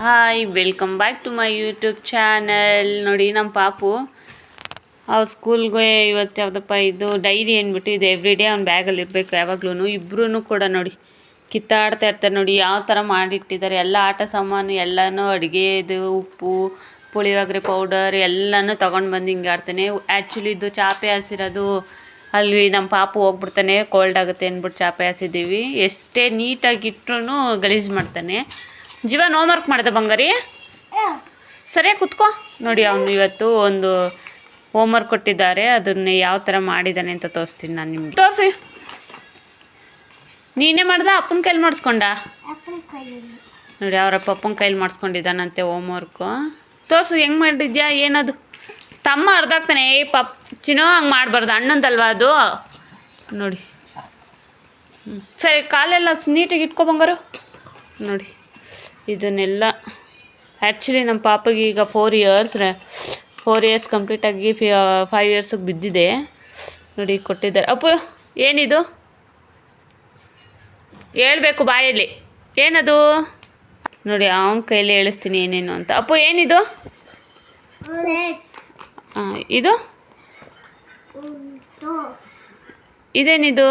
Hi welcome back to my YouTube channel. ನೋಡಿ ನಮ್ಮ ಪಾಪು ಅವ್ರ ಸ್ಕೂಲ್ಗೆ ಇವತ್ತು ಯಾವುದಪ್ಪ ಇದು ಡೈರಿ ಅಂದ್ಬಿಟ್ಟು ಇದು ಎವ್ರಿ ಡೇ ಅವ್ನ ಬ್ಯಾಗಲ್ಲಿ ಇರಬೇಕು ಯಾವಾಗ್ಲೂ. ಇಬ್ಬರೂ ಕೂಡ ನೋಡಿ ಕಿತ್ತಾಡ್ತಾ ಇರ್ತಾರೆ. ನೋಡಿ ಯಾವ ಥರ ಮಾಡಿಟ್ಟಿದ್ದಾರೆ. ಎಲ್ಲ ಆಟ ಸಾಮಾನು ಎಲ್ಲನೂ ಅಡುಗೆದು ಉಪ್ಪು ಪುಳಿಯೋಗರೆ ಪೌಡರ್ ಎಲ್ಲನೂ ತೊಗೊಂಡು ಬಂದು ಹಿಂಗೆ ಆಡ್ತಾನೆ. ಆ್ಯಕ್ಚುಲಿ ಇದು ಚಾಪೆ ಹಾಸಿರೋದು ಅಲ್ಲಿ ನಮ್ಮ ಪಾಪು ಹೋಗ್ಬಿಡ್ತಾನೆ, ಕೋಲ್ಡ್ ಆಗುತ್ತೆ ಅಂದ್ಬಿಟ್ಟು ಚಾಪೆ ಹಾಸಿದ್ದೀವಿ. ಎಷ್ಟೇ ನೀಟಾಗಿಟ್ರೂ ಗಲೀಜು ಮಾಡ್ತಾನೆ. ಜೀವನ್ ಹೋಮ್ವರ್ಕ್ ಮಾಡಿದೆ ಬಂಗಾರಿ, ಸರಿಯಾಗಿ ಕುತ್ಕೋ. ನೋಡಿ ಅವನು ಇವತ್ತು ಒಂದು ಹೋಮ್ವರ್ಕ್ ಕೊಟ್ಟಿದ್ದಾರೆ, ಅದನ್ನ ಯಾವ ಥರ ಮಾಡಿದ್ದಾನೆ ಅಂತ ತೋರಿಸ್ತೀನಿ ನಾನು ನಿಮ್ಗೆ. ತೋರಿಸಿ. ನೀನೇ ಮಾಡ್ದ ಅಪ್ಪನ ಕೈಲಿ ಮಾಡಿಸ್ಕೊಂಡ? ನೋಡಿ ಅವರ ಪಪ್ಪನ ಕೈಲಿ ಮಾಡಿಸ್ಕೊಂಡಿದ್ದಾನಂತೆ ಹೋಮ್ವರ್ಕು. ತೋರಿಸು ಹೆಂಗೆ ಮಾಡಿದ್ಯಾ, ಏನದು? ತಮ್ಮ ಅರ್ಧಾಗ್ತಾನೆ. ಚಿನ್ನೋ ಹಂಗೆ ಮಾಡಬಾರ್ದು, ಅಣ್ಣಂದಲ್ವಾ ಅದು. ನೋಡಿ ಸರಿ, ಕಾಲೆಲ್ಲ ನೀಟಾಗಿ ಇಟ್ಕೊ ಬಂಗಾರು. ನೋಡಿ ಇದನ್ನೆಲ್ಲ ಆ್ಯಕ್ಚುಲಿ ನಮ್ಮ ಪಾಪಗೆ ಈಗ 4 ಇಯರ್ಸ್ ಕಂಪ್ಲೀಟಾಗಿ 5 ಇಯರ್ಸಿಗೆ ಬಿದ್ದಿದೆ. ನೋಡಿ ಕೊಟ್ಟಿದ್ದಾರೆ. ಅಪ್ಪು ಏನಿದು ಹೇಳ್ಬೇಕು ಬಾಯಲ್ಲಿ, ಏನದು? ನೋಡಿ ಅವನ ಕೈಯಲ್ಲಿ ಹೇಳಿಸ್ತೀನಿ ಏನೇನು ಅಂತ. ಅಪ್ಪು ಏನಿದು? ಇದು ಇದೇನಿದು?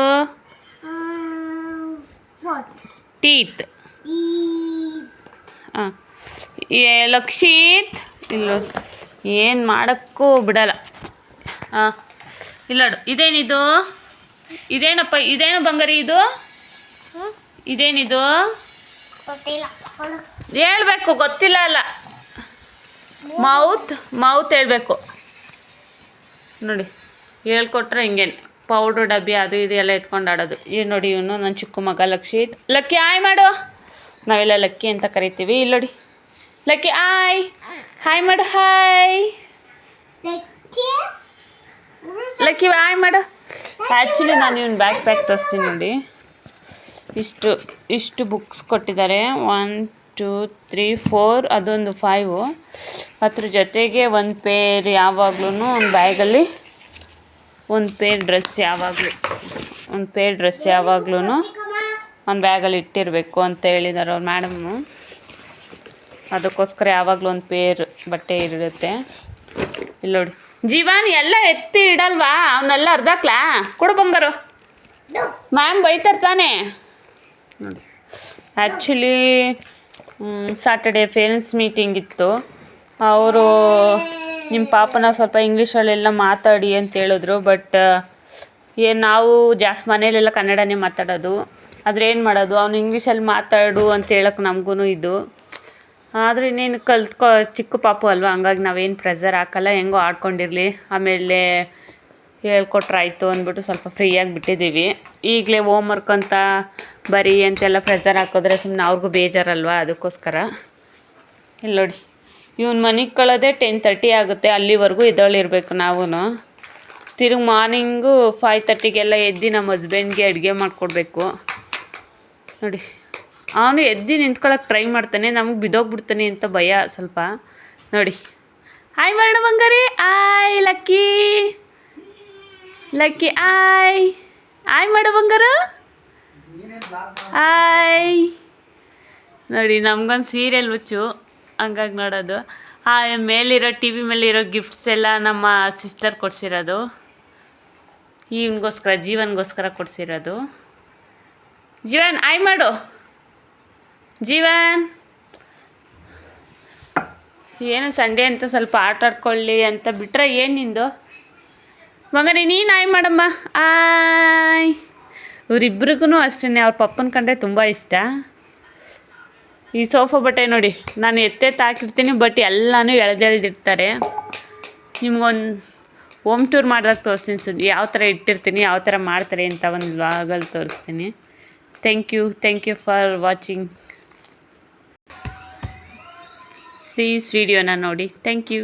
ಟೀತ್. ಲಕ್ಷಿತ್ ಇಲ್ಲ, ಏನು ಮಾಡೋಕ್ಕೂ ಬಿಡಲ್ಲ. ಇಲ್ಲ ಇದೇನಿದು? ಇದೇನಪ್ಪ, ಇದೇನು ಬಂಗಾರಿ ಇದು? ಇದೇನಿದು ಹೇಳ್ಬೇಕು, ಗೊತ್ತಿಲ್ಲ ಅಲ್ಲ. ಮೌತ್ ಹೇಳ್ಬೇಕು. ನೋಡಿ ಹೇಳ್ಕೊಟ್ರೆ ಹಿಂಗೇನು ಪೌಡ್ರ್ ಡಬ್ಬಿ ಅದು ಇದು ಎಲ್ಲ ಎತ್ಕೊಂಡು ಆಡೋದು. ಏನು ನೋಡಿ ಇವನು ನನ್ನ ಚಿಕ್ಕ ಮಗ ಲಕ್ಷಿತ್. ಲಕ್ಕಿ ಆಯ್ ಮಾಡು, ನಾವೆಲ್ಲ ಲಕ್ಕಿ ಅಂತ ಕರಿತೀವಿ. ಇಲ್ಲಿ ನೋಡಿ ಲಕ್ಕಿ ಆಯ್, ಹಾಯ್ ಮಾಡು. ಹಾಯ್ ಲಕ್ಕಿ ಆಯ್ ಮಾಡು. ಆ್ಯಕ್ಚುಲಿ ನಾನು ಇವನು ಬ್ಯಾಕ್ ತೋರಿಸ್ತೀನಿ ನೋಡಿ. ಇಷ್ಟು ಬುಕ್ಸ್ ಕೊಟ್ಟಿದ್ದಾರೆ. 1 2 3 4 ಅದೊಂದು 5. ಅದ್ರ ಜೊತೆಗೆ ಒಂದು ಪೇರ್ ಯಾವಾಗ್ಲೂ ಒಂದು ಬ್ಯಾಗಲ್ಲಿ ಒಂದು ಪೇರ್ ಡ್ರೆಸ್ ಯಾವಾಗ್ಲೂ ಒಂದು ಬ್ಯಾಗಲ್ಲಿ ಇಟ್ಟಿರಬೇಕು ಅಂತ ಹೇಳಿದ್ದಾರೆ ಅವ್ರು ಮೇಡಮ್ಮು. ಅದಕ್ಕೋಸ್ಕರ ಯಾವಾಗಲೂ ಒಂದು ಪೇರ್ ಬಟ್ಟೆ ಇರುತ್ತೆ. ಇಲ್ಲಿ ನೋಡಿ ಜೀವನ್ ಎಲ್ಲ ಎತ್ತಿ ಇಡಲ್ವಾ, ಅವನ್ನೆಲ್ಲ ಅರ್ಧಾಕ್ಲಾ ಕೊಡು ಬಂಗಾರು, ಮ್ಯಾಮ್ ಬೈತಾರೆ ತಾನೇ. ನೋಡಿ ಆ್ಯಕ್ಚುಲಿ ಸಾಟರ್ಡೇ ಪೇರೆಂಟ್ಸ್ ಮೀಟಿಂಗ್ ಇತ್ತು. ಅವರು ನಿಮ್ಮ ಪಾಪನ ಸ್ವಲ್ಪ ಇಂಗ್ಲೀಷಲ್ಲೆಲ್ಲ ಮಾತಾಡಿ ಅಂತ ಹೇಳಿದ್ರು. ಬಟ್ ನಾವು ಜಾಸ್ತಿ ಮನೇಲೆಲ್ಲ ಕನ್ನಡನೇ ಮಾತಾಡೋದು. ಆದರೆ ಏನು ಮಾಡೋದು, ಅವನು ಇಂಗ್ಲೀಷಲ್ಲಿ ಮಾತಾಡು ಅಂತ ಹೇಳೋಕ್ಕೆ ನಮಗೂ ಇದು. ಆದರೆ ಇನ್ನೇನು ಚಿಕ್ಕ ಪಾಪು ಅಲ್ವಾ, ಹಂಗಾಗಿ ನಾವೇನು ಪ್ರೆಷರ್ ಹಾಕಲ್ಲ, ಹೆಂಗೋ ಆಡ್ಕೊಂಡಿರಲಿ ಆಮೇಲೆ ಹೇಳ್ಕೊಟ್ರಾಯ್ತು ಅಂದ್ಬಿಟ್ಟು ಸ್ವಲ್ಪ ಫ್ರೀಯಾಗಿ ಬಿಟ್ಟಿದ್ದೀವಿ. ಈಗಲೇ ಹೋಮ್ವರ್ಕ್ ಅಂತ ಬರೀ ಅಂತೆಲ್ಲ ಪ್ರೆಷರ್ ಹಾಕಿದ್ರೆ ಸುಮ್ಮನೆ ಅವ್ರಿಗೂ ಬೇಜಾರಲ್ವ, ಅದಕ್ಕೋಸ್ಕರ. ಇಲ್ಲಿ ನೋಡಿ ಇವ್ನ ಮನೆಗೆ ಕಳೋದೇ 10:30 ಆಗುತ್ತೆ. ಅಲ್ಲಿವರೆಗೂ ಎದ್ದೇಳಿರ್ಬೇಕು ನಾವು. ತಿರುಗಿ ಮಾರ್ನಿಂಗು 5:30ಗೆಲ್ಲ ಎದ್ದು ನಮ್ಮ ಹಸ್ಬೆಂಡ್ಗೆ ಅಡುಗೆ ಮಾಡಿಕೊಡ್ಬೇಕು. ನೋಡಿ ಅವನು ಎದ್ದು ನಿಂತ್ಕೊಳ್ಳೋಕೆ ಟ್ರೈ ಮಾಡ್ತಾನೆ, ನಮಗೆ ಬಿದ್ದೋಗ್ಬಿಡ್ತಾನೆ ಅಂತ ಭಯ ಸ್ವಲ್ಪ. ನೋಡಿ ಹಾಯ್ ಮಾಡು ಬಂಗಾರಿ. ಆಯ್ ಲಕ್ಕಿ ಆಯ್ ಮಾಡು ಬಂಗಾರು. ಆಯ್. ನೋಡಿ ನಮ್ಗೊಂದು ಸೀರಿಯಲ್ ಹುಚ್ಚು, ಹಂಗಾಗಿ ನೋಡೋದು. ಮೇಲಿರೋ ಟಿ ವಿ ಮೇಲಿರೋ ಗಿಫ್ಟ್ಸ್ ಎಲ್ಲ ನಮ್ಮ ಸಿಸ್ಟರ್ ಕೊಡಿಸಿರೋದು, ಜೀವನ್ಗೋಸ್ಕರ ಕೊಡಿಸಿರೋದು. ಜೀವನ್ ಆಯ್ ಮಾಡು. ಜೀವನ್ ಏನು ಸಂಡೇ ಅಂತ ಸ್ವಲ್ಪ ಆಟ ಆಡ್ಕೊಳ್ಳಿ ಅಂತ ಬಿಟ್ಟರೆ ಏನು ನಿಂದು ಮಗನೇ, ನೀನು ಆಯ್ ಮಾಡಮ್ಮ. ಆಯ್. ಇವರಿಬ್ರಿಗೂ ಅಷ್ಟೇ, ಅವ್ರ ಪಪ್ಪನ ಕಂಡ್ರೆ ತುಂಬ ಇಷ್ಟ. ಈ ಸೋಫಾ ಬಟ್ಟೆ ನೋಡಿ ನಾನು ಹಾಕಿರ್ತೀನಿ, ಬಟ್ ಎಲ್ಲನೂ ಎಳೆದಿರ್ತಾರೆ. ನಿಮ್ಗೊಂದು ಹೋಮ್ ಟೂರ್ ಮಾಡಿದಾಗ ತೋರಿಸ್ತೀನಿ, ಯಾವ ಥರ ಇಟ್ಟಿರ್ತೀನಿ, ಯಾವ ಥರ ಮಾಡ್ತಾರೆ ಅಂತ ಒಂದು ವ್ಲಾಗಲ್ಲಿ ತೋರಿಸ್ತೀನಿ. Thank you for watching. Please ವಿಡಿಯೋನ ನೋಡಿ. Thank you.